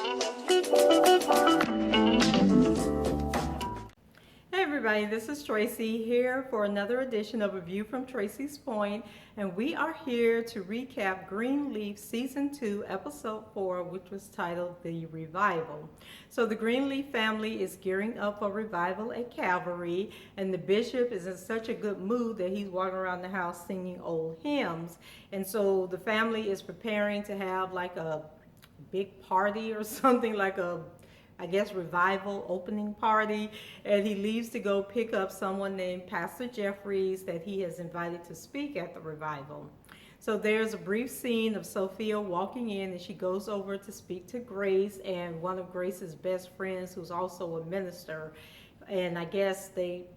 Hey everybody, this is Tracy here for another edition of A View from Tracy's Point, and we are here to recap Greenleaf Season 2, Episode 4, which was titled The Revival. So the Greenleaf family is gearing up for revival at Calvary, and the bishop is in such a good mood that he's walking around the house singing old hymns. And so the family is preparing to have like a big party or something, like a I guess revival opening party, and he leaves to go pick up someone named Pastor Jeffries that he has invited to speak at the revival. So there's a brief scene of Sophia walking in, and she goes over to speak to Grace and one of Grace's best friends who's also a minister, and I guess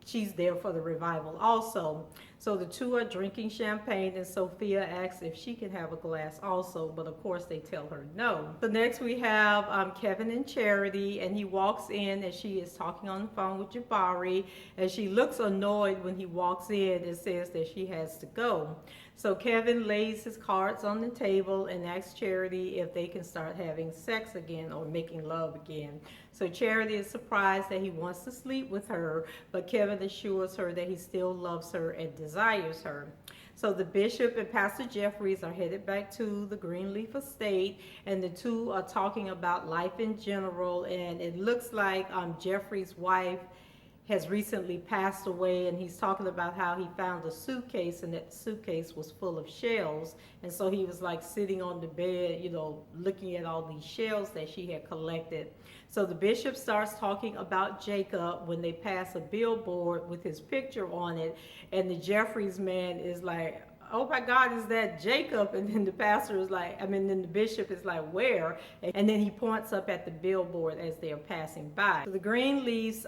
she's there for the revival also. So the two are drinking champagne, and Sophia asks if she can have a glass also, but of course they tell her no. So next we have Kevin and Charity, and he walks in and she is talking on the phone with Jabari, and she looks annoyed when he walks in and says that she has to go. So Kevin lays his cards on the table and asks Charity if they can start having sex again or making love again. So Charity is surprised that he wants to sleep with her, but Kevin assures her that he still loves her and desires her. So the bishop and Pastor Jeffries are headed back to the Greenleaf estate, and the two are talking about life in general, and it looks like Jeffries' wife has recently passed away, and he's talking about how he found a suitcase, and that suitcase was full of shells, and so he was like sitting on the bed, looking at all these shells that she had collected. So the bishop starts talking about Jacob when they pass a billboard with his picture on it, and the Jeffries man is like, oh my God, is that Jacob? And then the pastor is like, then the bishop is like, where? And then he points up at the billboard as they are passing by. So the Greenleafs,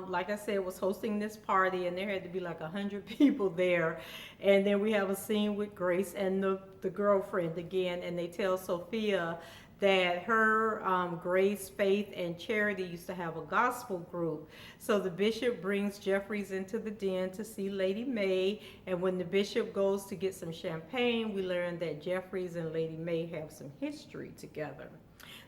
like I said, was hosting this party, and there had to be like 100 people there. And then we have a scene with Grace and the girlfriend again, and they tell Sophia that her, Grace, Faith, and Charity used to have a gospel group. So the bishop brings Jeffries into the den to see Lady Mae, and when the bishop goes to get some champagne, we learn that Jeffries and Lady Mae have some history together.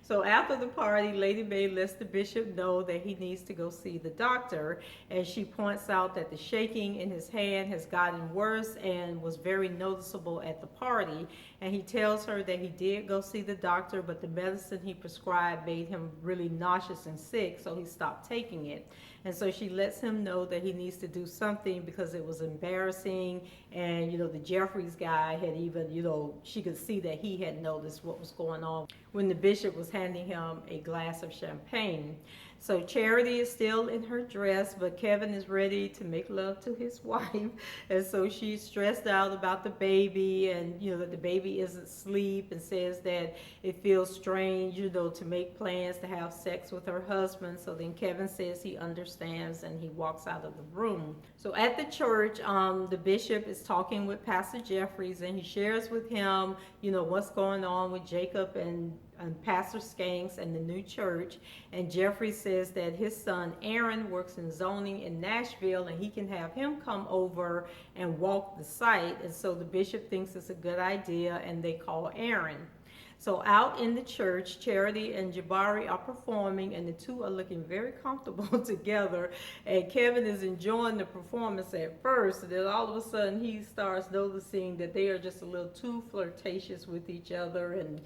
So after the party, Lady Mae lets the bishop know that he needs to go see the doctor, and she points out that the shaking in his hand has gotten worse and was very noticeable at the party. And he tells her that he did go see the doctor, but the medicine he prescribed made him really nauseous and sick, so he stopped taking it. And so she lets him know that he needs to do something because it was embarrassing, and the Jeffries guy had even, she could see that he had noticed what was going on when the bishop was handing him a glass of champagne. So Charity is still in her dress, but Kevin is ready to make love to his wife, and so she's stressed out about the baby, and that the baby isn't asleep, and says that it feels strange, to make plans to have sex with her husband. So then Kevin says he understands, and he walks out of the room. So at the church, the bishop is talking with Pastor Jeffries, and he shares with him, what's going on with Jacob and Pastor Skanks and the new church. And Jeffrey says that his son Aaron works in zoning in Nashville, and he can have him come over and walk the site. And so the bishop thinks it's a good idea, and they call Aaron. So out in the church, Charity and Jabari are performing, and the two are looking very comfortable together. And Kevin is enjoying the performance at first, and then all of a sudden he starts noticing that they are just a little too flirtatious with each other, and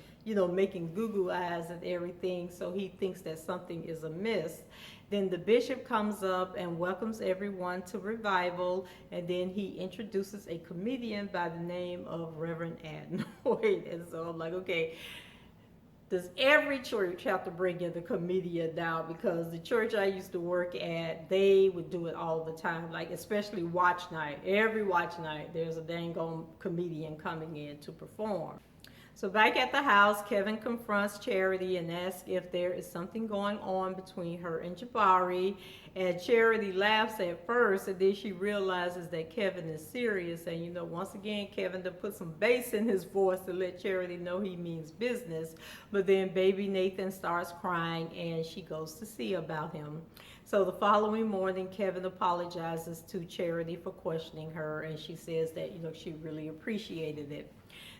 making goo-goo eyes and everything. So he thinks that something is amiss. Then the bishop comes up and welcomes everyone to revival, and then he introduces a comedian by the name of Reverend Adnoid. And so I'm like, okay, does every church have to bring in the comedian now? Because the church I used to work at, they would do it all the time, like especially watch night. Every watch night, there's a dang on comedian coming in to perform. So back at the house, Kevin confronts Charity and asks if there is something going on between her and Jabari. And Charity laughs at first, and then she realizes that Kevin is serious. And once again, Kevin to put some bass in his voice to let Charity know he means business. But then baby Nathan starts crying, and she goes to see about him. So the following morning, Kevin apologizes to Charity for questioning her, and she says that she really appreciated it.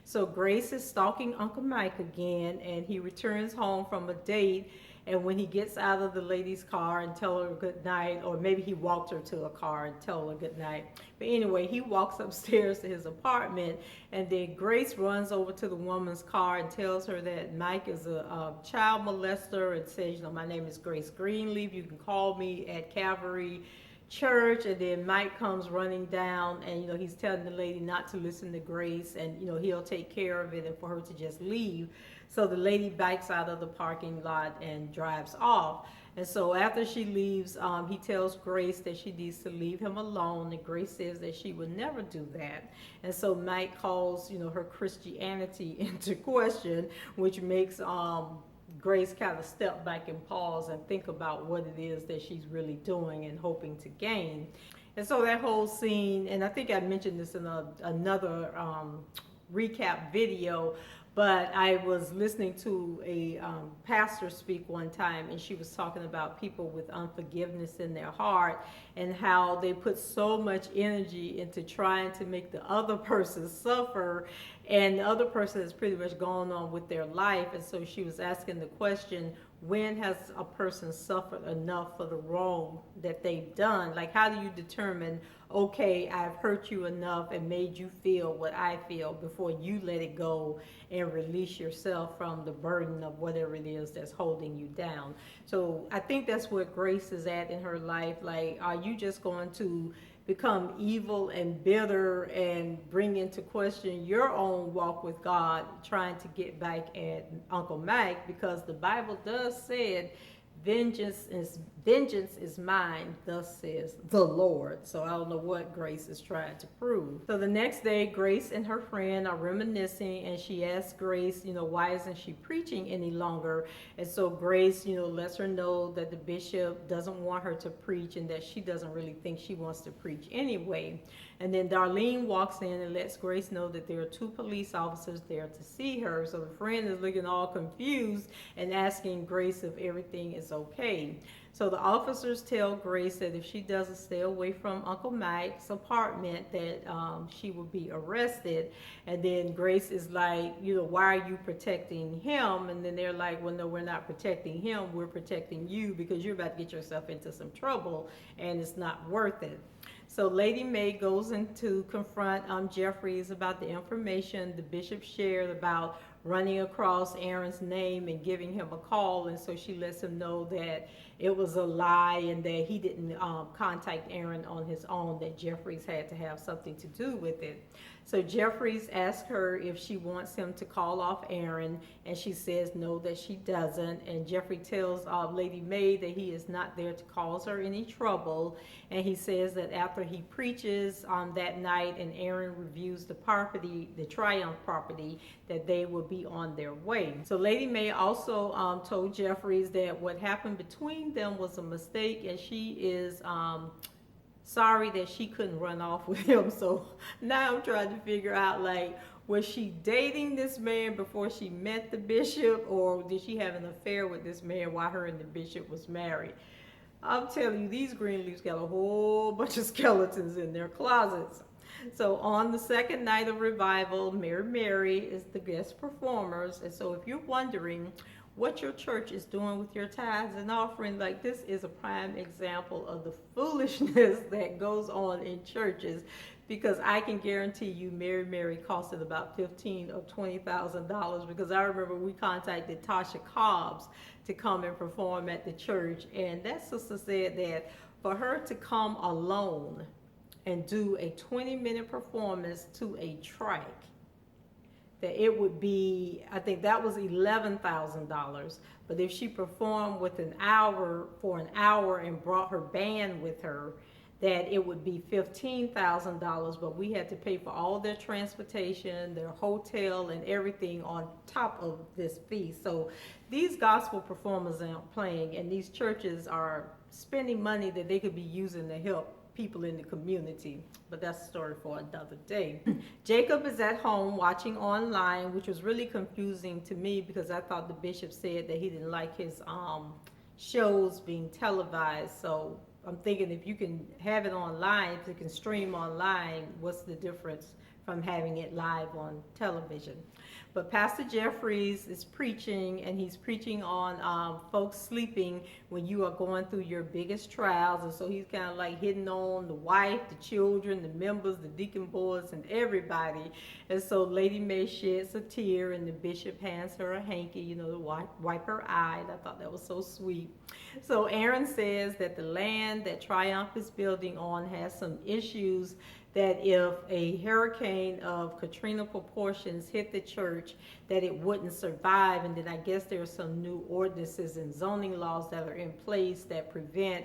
So Grace is stalking Uncle Mike again, and he returns home from a date. And when he gets out of the lady's car and tell her good night, or maybe he walked her to a car and tell her good night. But anyway, he walks upstairs to his apartment, and then Grace runs over to the woman's car and tells her that Mike is a child molester, and says, my name is Grace Greenleaf. You can call me at Calvary Church. And then Mike comes running down, and he's telling the lady not to listen to Grace, and he'll take care of it, and for her to just leave. So the lady backs out of the parking lot and drives off. And so after she leaves, he tells Grace that she needs to leave him alone, and Grace says that she would never do that. And so Mike calls her Christianity into question, which makes Grace kind of step back and pause and think about what it is that she's really doing and hoping to gain. And so that whole scene, and I think I mentioned this in another recap video, but I was listening to a pastor speak one time, and she was talking about people with unforgiveness in their heart, and how they put so much energy into trying to make the other person suffer, and the other person has pretty much gone on with their life. And so she was asking the question, when has a person suffered enough for the wrong that they've done? Like, how do you determine, okay, I've hurt you enough and made you feel what I feel, before you let it go and release yourself from the burden of whatever it is that's holding you down? So I think that's what Grace is at in her life. Like, are you just going to become evil and bitter and bring into question your own walk with God, trying to get back at Uncle Mike? Because the Bible does say, vengeance is mine, thus says the Lord. So I don't know what Grace is trying to prove. So the next day, Grace and her friend are reminiscing, and she asks Grace, why isn't she preaching any longer? And so Grace, lets her know that the bishop doesn't want her to preach, and that she doesn't really think she wants to preach anyway. And then Darlene walks in and lets Grace know that there are 2 police officers there to see her. So the friend is looking all confused and asking Grace if everything is okay. So the officers tell Grace that if she doesn't stay away from Uncle Mike's apartment, that she will be arrested. And then Grace is like, why are you protecting him? And then they're like, well, no, we're not protecting him. We're protecting you, because you're about to get yourself into some trouble, and it's not worth it. So Lady Mae goes in to confront Jeffries about the information the bishop shared about running across Aaron's name and giving him a call. And so she lets him know that it was a lie, and that he didn't contact Aaron on his own, that Jeffries had to have something to do with it. So Jeffries asks her if she wants him to call off Aaron, and she says no, that she doesn't. And Jeffrey tells Lady Mae that he is not there to cause her any trouble, and he says that after he preaches that night and Aaron reviews the property, the Triumph property, that they will be on their way. So Lady Mae also told Jeffries that what happened between them was a mistake, and she is sorry that she couldn't run off with him. So now I'm trying to figure out, like, was she dating this man before she met the bishop, or did she have an affair with this man while her and the bishop was married? I'm telling you, these Greenleafs got a whole bunch of skeletons in their closets. So on the second night of revival, Mary is the guest performers. And so if you're wondering what your church is doing with your tithes and offering, like, this is a prime example of the foolishness that goes on in churches, because I can guarantee you Mary costed about $15,000 or $20,000, because I remember we contacted Tasha Cobbs to come and perform at the church, and that sister said that for her to come alone and do a 20-minute performance to a track, that it would be, I think that was $11,000. But if she performed for an hour and brought her band with her, that it would be $15,000. But we had to pay for all their transportation, their hotel, and everything on top of this fee. So these gospel performers aren't playing, and these churches are spending money that they could be using to help people in the community. But that's a story for another day. Jacob is at home watching online, which was really confusing to me, because I thought the bishop said that he didn't like his shows being televised. So I'm thinking, if you can have it online, if you can stream online, what's the difference from having it live on television. But Pastor Jeffries is preaching, and he's preaching on folks sleeping when you are going through your biggest trials. And so he's kind of like hitting on the wife, the children, the members, the deacon boards, and everybody. And so Lady Mae sheds a tear, and the bishop hands her a hanky, to wipe her eye. And I thought that was so sweet. So Aaron says that the land that Triumph is building on has some issues, that if a hurricane of Katrina proportions hit the church, that it wouldn't survive. And then I guess there are some new ordinances and zoning laws that are in place that prevent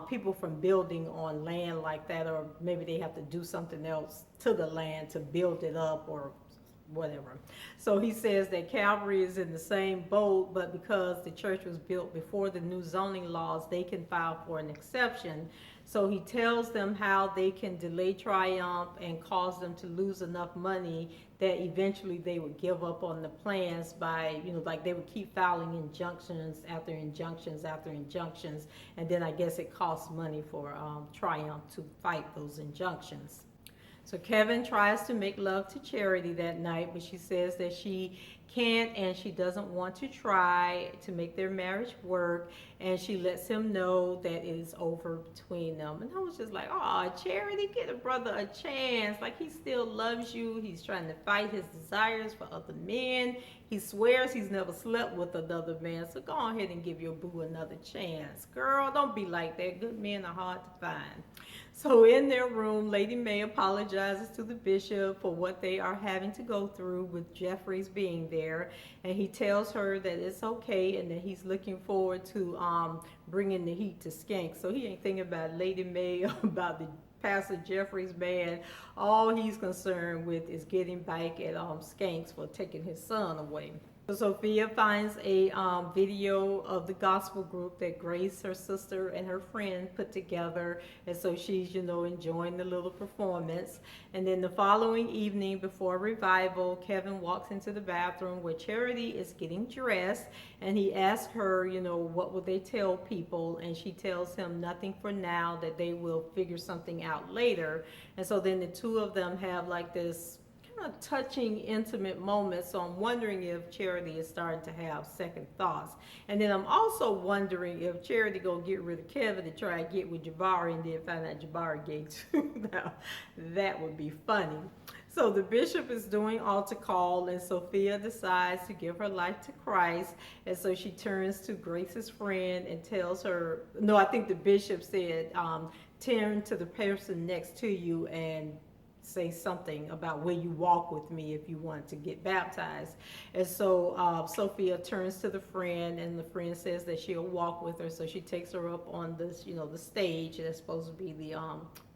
people from building on land like that, or maybe they have to do something else to the land to build it up or whatever. So he says that Calvary is in the same boat, but because the church was built before the new zoning laws, they can file for an exception. So he tells them how they can delay Triumph and cause them to lose enough money that eventually they would give up on the plans by, like they would keep filing injunctions after injunctions after injunctions. And then I guess it costs money for Triumph to fight those injunctions. So Kevin tries to make love to Charity that night, but she says that she can't and she doesn't want to try to make their marriage work. And she lets him know that it is over between them. And I was just like, oh, Charity, get a brother a chance. Like, he still loves you. He's trying to fight his desires for other men. He swears he's never slept with another man. So go ahead and give your boo another chance. Girl, don't be like that. Good men are hard to find. So in their room, Lady Mae apologizes to the bishop for what they are having to go through with Jeffries being there. And he tells her that it's okay and that he's looking forward to bringing the heat to Skank. So he ain't thinking about Lady Mae or about the Pastor Jeffries man. All he's concerned with is getting back at Skanks for taking his son away. So Sophia finds a video of the gospel group that Grace, her sister, and her friend put together. And so she's, enjoying the little performance. And then the following evening before revival, Kevin walks into the bathroom where Charity is getting dressed. And he asks her, what would they tell people? And she tells him nothing for now, that they will figure something out later. And so then the two of them have like this touching, intimate moment. So I'm wondering if Charity is starting to have second thoughts. And then I'm also wondering if Charity gonna get rid of Kevin and try to get with Jabari and then find out Jabari gay too. Now, that would be funny. So the bishop is doing altar call, and Sophia decides to give her life to Christ. And so she turns to Grace's friend and tells her, no, I think the bishop said, turn to the person next to you and say something about will you walk with me if you want to get baptized. And so Sophia turns to the friend, and the friend says that she'll walk with her. So she takes her up on this, the stage that's supposed to be the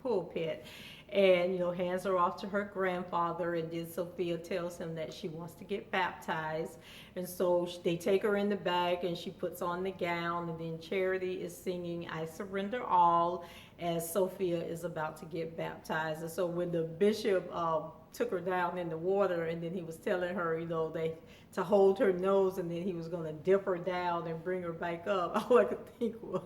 pulpit, and hands her off to her grandfather. And then Sophia tells him that she wants to get baptized. And so they take her in the back, and she puts on the gown, and then Charity is singing I Surrender All as Sophia is about to get baptized. And so when the bishop took her down in the water, and then he was telling her, to hold her nose, and then he was going to dip her down and bring her back up, all I could think was,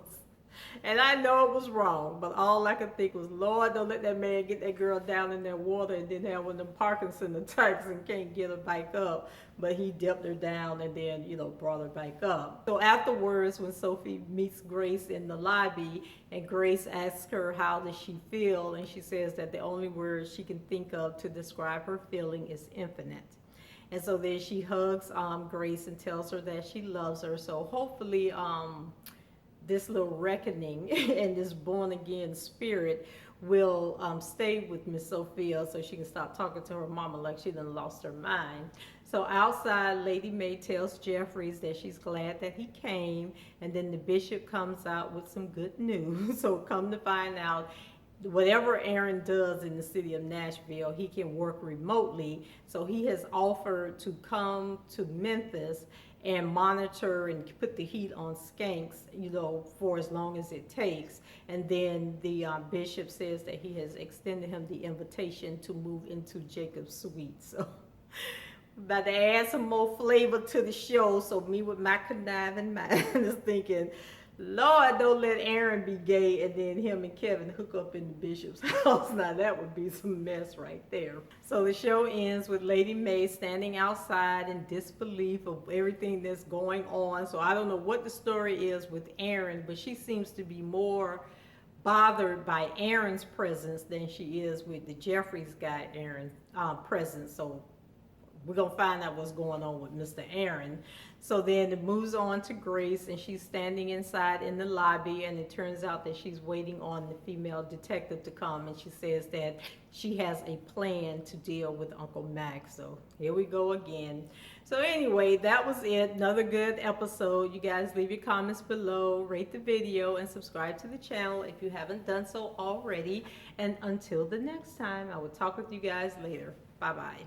and I know it was wrong, but all I could think was, Lord, don't let that man get that girl down in that water and then have one of them Parkinson attacks and can't get her back up. But he dipped her down and then, brought her back up. So afterwards, when Sophie meets Grace in the lobby, and Grace asks her how does she feel, and she says that the only word she can think of to describe her feeling is infinite. And so then she hugs Grace and tells her that she loves her. So hopefully this little reckoning and this born again spirit will stay with Miss Sophia so she can stop talking to her mama like she done lost her mind. So outside, Lady Mae tells Jeffries that she's glad that he came, and then the bishop comes out with some good news. So come to find out, whatever Aaron does in the city of Nashville, he can work remotely. So he has offered to come to Memphis and monitor and put the heat on Skanks, for as long as it takes. And then the bishop says that he has extended him the invitation to move into Jacob's suite. So about to add some more flavor to the show. So me with my conniving mind is thinking, Lord, don't let Aaron be gay and then him and Kevin hook up in the bishop's house. Now that would be some mess right there. So the show ends with Lady Mae standing outside in disbelief of everything that's going on. So I don't know what the story is with Aaron, but she seems to be more bothered by Aaron's presence than she is with the Jeffries guy Aaron's presence. So we're gonna find out what's going on with Mr. Aaron. So then it moves on to Grace, and she's standing inside in the lobby, and it turns out that she's waiting on the female detective to come, and she says that she has a plan to deal with Uncle Max. So here we go again. So anyway, that was it. Another good episode. You guys leave your comments below, rate the video, and subscribe to the channel if you haven't done so already. And until the next time, I will talk with you guys later. Bye-bye.